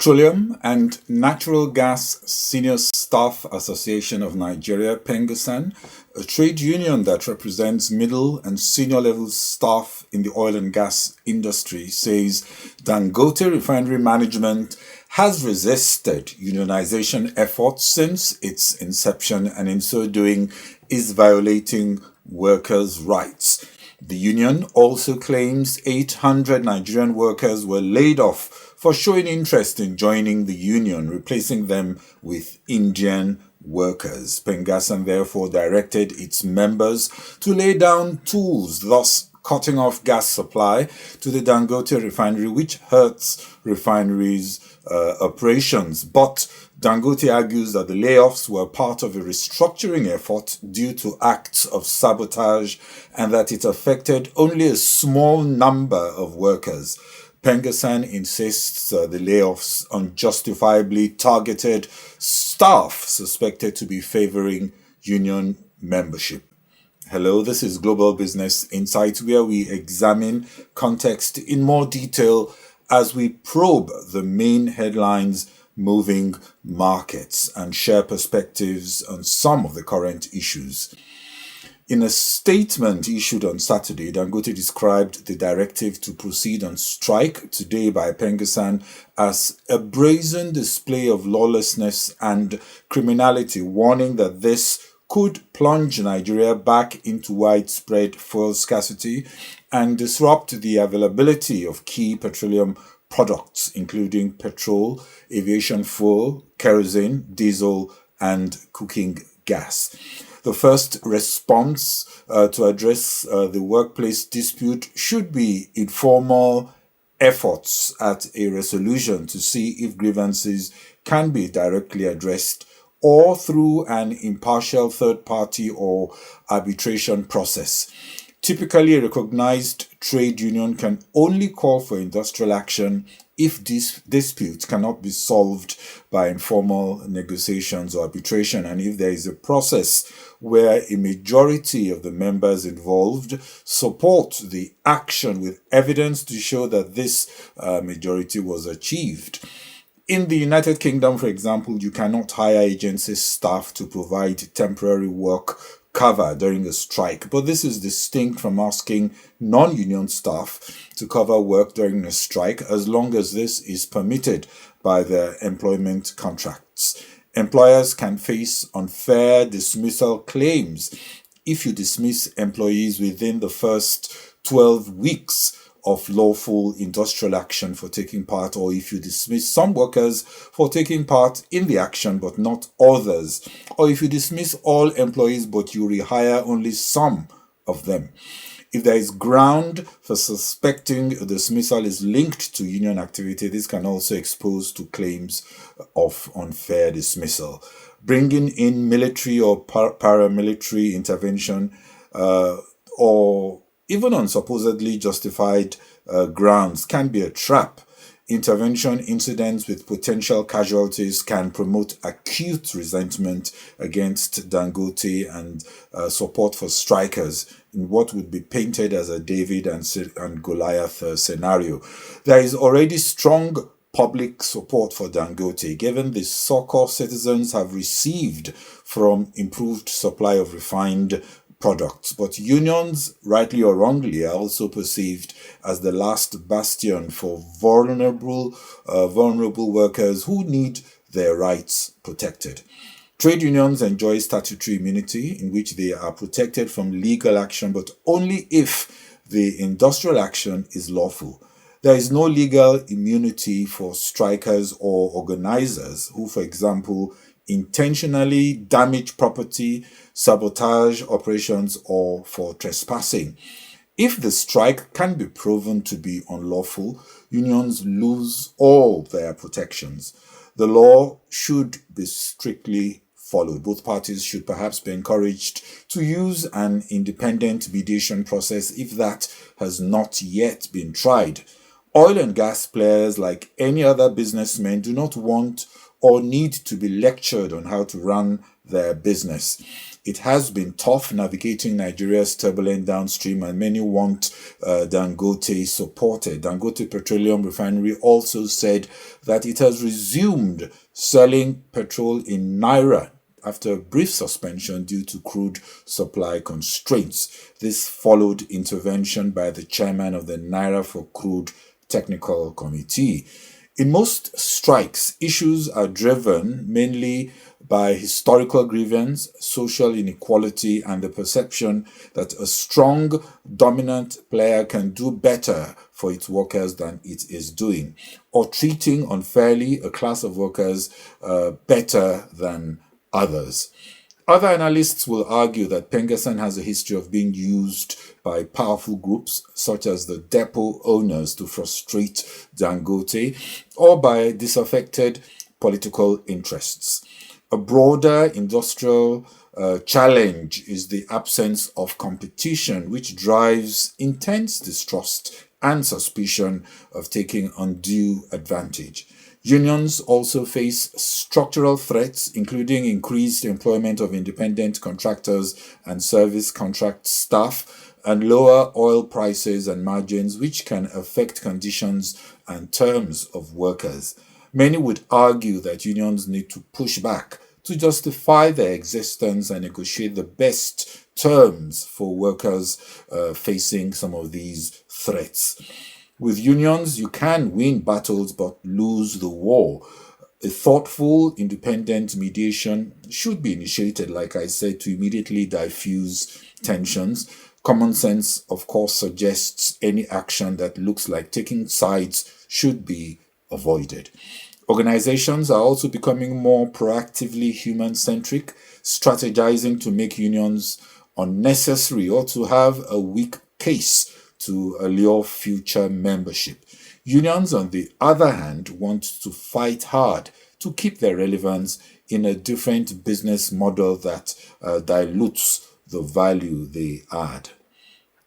Petroleum and Natural Gas Senior Staff Association of Nigeria, PENGASSAN, a trade union that represents middle and senior level staff in the oil and gas industry, says Dangote Refinery management has resisted unionization efforts since its inception and in so doing is violating workers' rights. The union also claims 800 Nigerian workers were laid off for showing interest in joining the union, replacing them with Indian workers. PENGASSAN therefore directed its members to lay down tools, thus cutting off gas supply to the Dangote Refinery, which hurts refineries' operations. But Dangote argues that the layoffs were part of a restructuring effort due to acts of sabotage and that it affected only a small number of workers. PENGASSAN insists the layoffs unjustifiably targeted staff suspected to be favoring union membership. Hello, this is Global Business Insights, where we examine context in more detail as we probe the main headlines moving markets and share perspectives on some of the current issues. In a statement issued on Saturday, Dangote described the directive to proceed on strike today by PENGASSAN as a brazen display of lawlessness and criminality, warning that this could plunge Nigeria back into widespread fuel scarcity and disrupt the availability of key petroleum products, including petrol, aviation fuel, kerosene, diesel, and cooking gas. The first response to address the workplace dispute should be informal efforts at a resolution to see if grievances can be directly addressed or through an impartial third party or arbitration process. Typically, a recognized trade union can only call for industrial action if disputes cannot be solved by informal negotiations or arbitration, and if there is a process where a majority of the members involved support the action with evidence to show that this majority was achieved. In the United Kingdom, for example, you cannot hire agency staff to provide temporary work cover during a strike, but this is distinct from asking non-union staff to cover work during a strike as long as this is permitted by their employment contracts. Employers can face unfair dismissal claims if you dismiss employees within the first 12 weeks of lawful industrial action for taking part, or if you dismiss some workers for taking part in the action but not others, or if you dismiss all employees but you rehire only some of them. If there is ground for suspecting a dismissal is linked to union activity, this can also expose to claims of unfair dismissal. Bringing in military or paramilitary intervention or even on supposedly justified grounds can be a trap. Intervention incidents with potential casualties can promote acute resentment against Dangote and support for strikers in what would be painted as a David and Goliath scenario. There is already strong public support for Dangote, given the succor citizens have received from improved supply of refined products. But unions, rightly or wrongly, are also perceived as the last bastion for vulnerable workers who need their rights protected. Trade unions enjoy statutory immunity in which they are protected from legal action, but only if the industrial action is lawful. There is no legal immunity for strikers or organizers who, for example, intentionally damage property, sabotage operations, or for trespassing. If the strike can be proven to be unlawful, unions lose all their protections. The law should be strictly followed. Both parties should perhaps be encouraged to use an independent mediation process if that has not yet been tried. Oil and gas players, like any other businessmen, do not want or need to be lectured on how to run their business. It has been tough navigating Nigeria's turbulent downstream, and many want Dangote supported. Dangote Petroleum Refinery also said that it has resumed selling petrol in Naira after a brief suspension due to crude supply constraints. This followed intervention by the chairman of the Naira for Crude Technical Committee. In most strikes, issues are driven mainly by historical grievance, social inequality, and the perception that a strong, dominant player can do better for its workers than it is doing, or treating unfairly a class of workers better than others. Other analysts will argue that PENGASSAN has a history of being used by powerful groups such as the depot owners to frustrate Dangote, or by disaffected political interests. A broader industrial challenge is the absence of competition, which drives intense distrust and suspicion of taking undue advantage. Unions also face structural threats, including increased employment of independent contractors and service contract staff, and lower oil prices and margins, which can affect conditions and terms of workers. Many would argue that unions need to push back to justify their existence and negotiate the best terms for workers facing some of these threats. With unions, you can win battles but lose the war. A thoughtful, independent mediation should be initiated, like I said, to immediately diffuse tensions. Common sense, of course, suggests any action that looks like taking sides should be avoided. Organizations are also becoming more proactively human-centric, strategizing to make unions unnecessary or to have a weak case to allure future membership. Unions, on the other hand, want to fight hard to keep their relevance in a different business model that dilutes the value they add.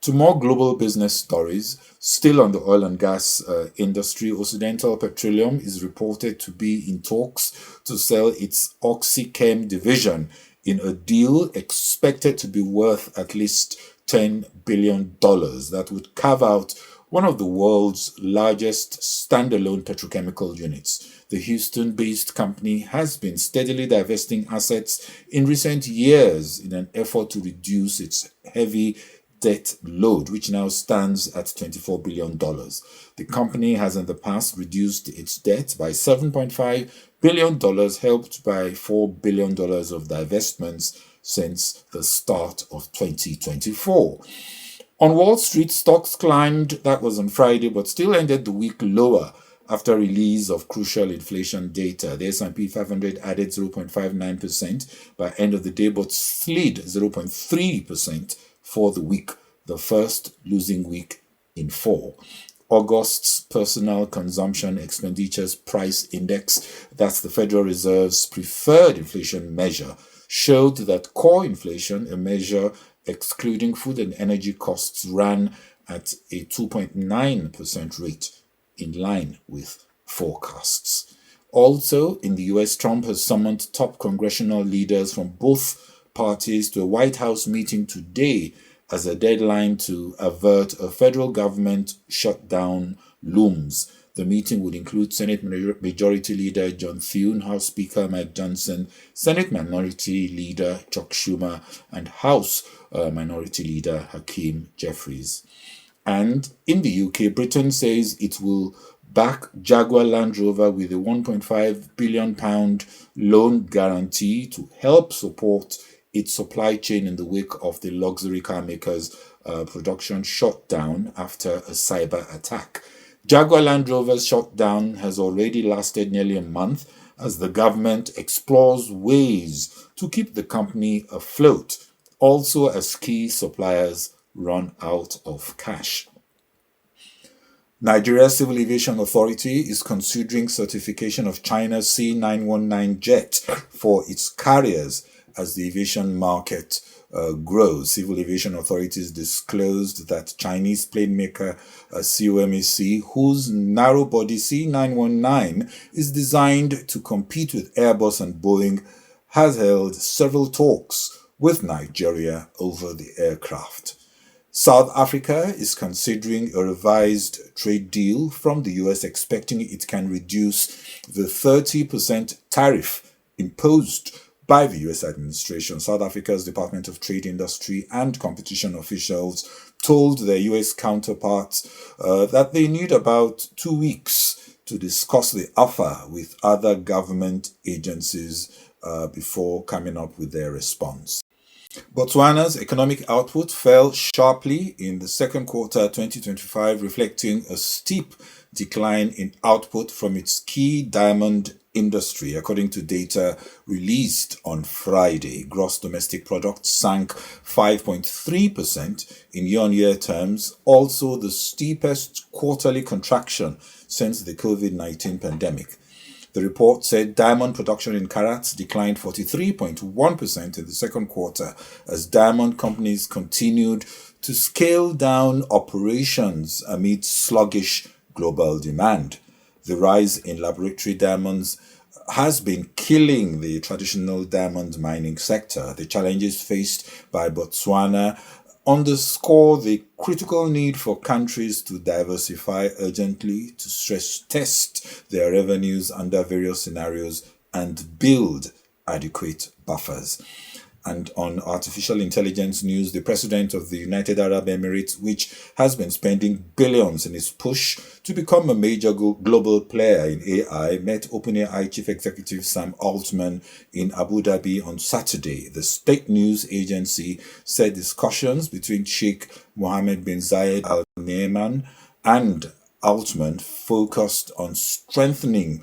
To more global business stories, still on the oil and gas industry, Occidental Petroleum is reported to be in talks to sell its OxyChem division in a deal expected to be worth at least $10 billion that would carve out one of the world's largest standalone petrochemical units. The Houston-based company has been steadily divesting assets in recent years in an effort to reduce its heavy debt load, which now stands at $24 billion. The company has in the past reduced its debt by $7.5 billion, helped by $4 billion of divestments since the start of 2024. On Wall Street, stocks climbed, that was on Friday, but still ended the week lower after release of crucial inflation data. The S&P 500 added 0.59% by end of the day, but slid 0.3% for the week, the first losing week in 4. August's Personal Consumption Expenditures Price Index, that's the Federal Reserve's preferred inflation measure, showed that core inflation, a measure excluding food and energy costs, ran at a 2.9% rate, in line with forecasts. Also, in the US, Trump has summoned top congressional leaders from both parties to a White House meeting today as a deadline to avert a federal government shutdown looms. The meeting would include Senate Majority Leader John Thune, House Speaker Mike Johnson, Senate Minority Leader Chuck Schumer, and House Minority Leader Hakeem Jeffries. And in the UK, Britain says it will back Jaguar Land Rover with a £1.5 billion loan guarantee to help support its supply chain in the wake of the luxury car maker's production shutdown after a cyber attack. Jaguar Land Rover's shutdown has already lasted nearly a month as the government explores ways to keep the company afloat, also as key suppliers run out of cash. Nigeria's Civil Aviation Authority is considering certification of China's C919 jet for its carriers as the aviation market grows. Civil aviation authorities disclosed that Chinese plane maker COMAC, whose narrow-body C919 is designed to compete with Airbus and Boeing, has held several talks with Nigeria over the aircraft. South Africa is considering a revised trade deal from the US, expecting it can reduce the 30% tariff imposed by the US administration. South Africa's Department of Trade, Industry and Competition officials told their US counterparts that they need about 2 weeks to discuss the offer with other government agencies before coming up with their response. Botswana's economic output fell sharply in the second quarter 2025, reflecting a steep decline in output from its key diamond industry. According to data released on Friday, gross domestic product sank 5.3% in year-on-year terms, also the steepest quarterly contraction since the COVID-19 pandemic. The report said diamond production in carats declined 43.1% in the second quarter as diamond companies continued to scale down operations amid sluggish global demand. The rise in laboratory diamonds has been killing the traditional diamond mining sector. The challenges faced by Botswana underscore the critical need for countries to diversify urgently, to stress test their revenues under various scenarios, and build adequate buffers. And on artificial intelligence news, the president of the United Arab Emirates, which has been spending billions in its push to become a major global player in AI, met OpenAI chief executive Sam Altman in Abu Dhabi on Saturday. The state news agency said discussions between Sheikh Mohammed bin Zayed Al Nahyan and Altman focused on strengthening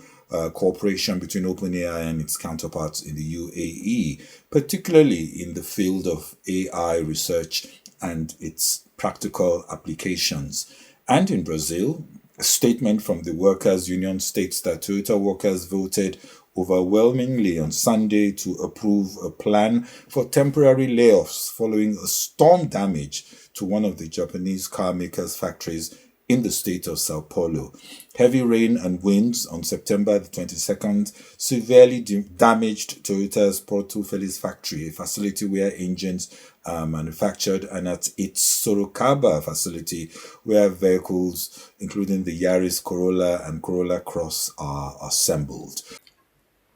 cooperation between OpenAI and its counterparts in the UAE, particularly in the field of AI research and its practical applications. And in Brazil, a statement from the workers' union states that Toyota workers voted overwhelmingly on Sunday to approve a plan for temporary layoffs following a storm damage to one of the Japanese car makers' factories in the state of Sao Paulo. Heavy rain and winds on September the 22nd severely damaged Toyota's Porto Feliz factory, a facility where engines are manufactured, and at its Sorocaba facility where vehicles, including the Yaris Corolla and Corolla Cross, are assembled.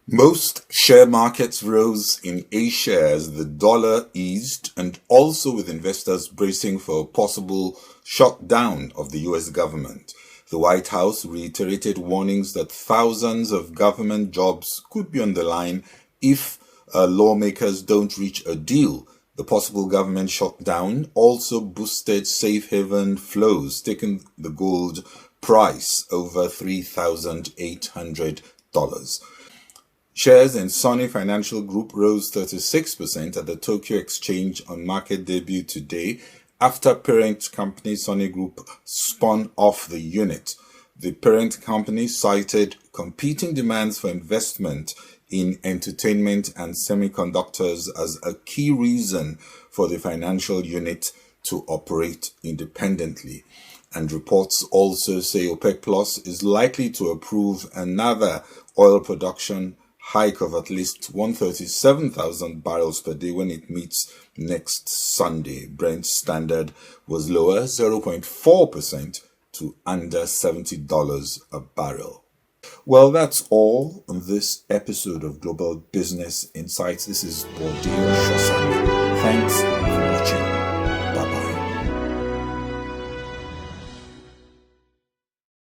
Most share markets rose in Asia as the dollar eased, and also with investors bracing for a possible shutdown of the US government. The White House reiterated warnings that thousands of government jobs could be on the line if lawmakers don't reach a deal. The possible government shutdown also boosted safe haven flows, taking the gold price over $3,800. Shares in Sony Financial Group rose 36% at the Tokyo Exchange on market debut today after parent company Sony Group spun off the unit. The parent company cited competing demands for investment in entertainment and semiconductors as a key reason for the financial unit to operate independently. And reports also say OPEC Plus is likely to approve another oil production hike of at least 137,000 barrels per day when it meets next Sunday. Brent Standard was lower 0.4% to under $70 a barrel. Well, that's all on this episode of Global Business Insights. This is Bode Ososami. Thanks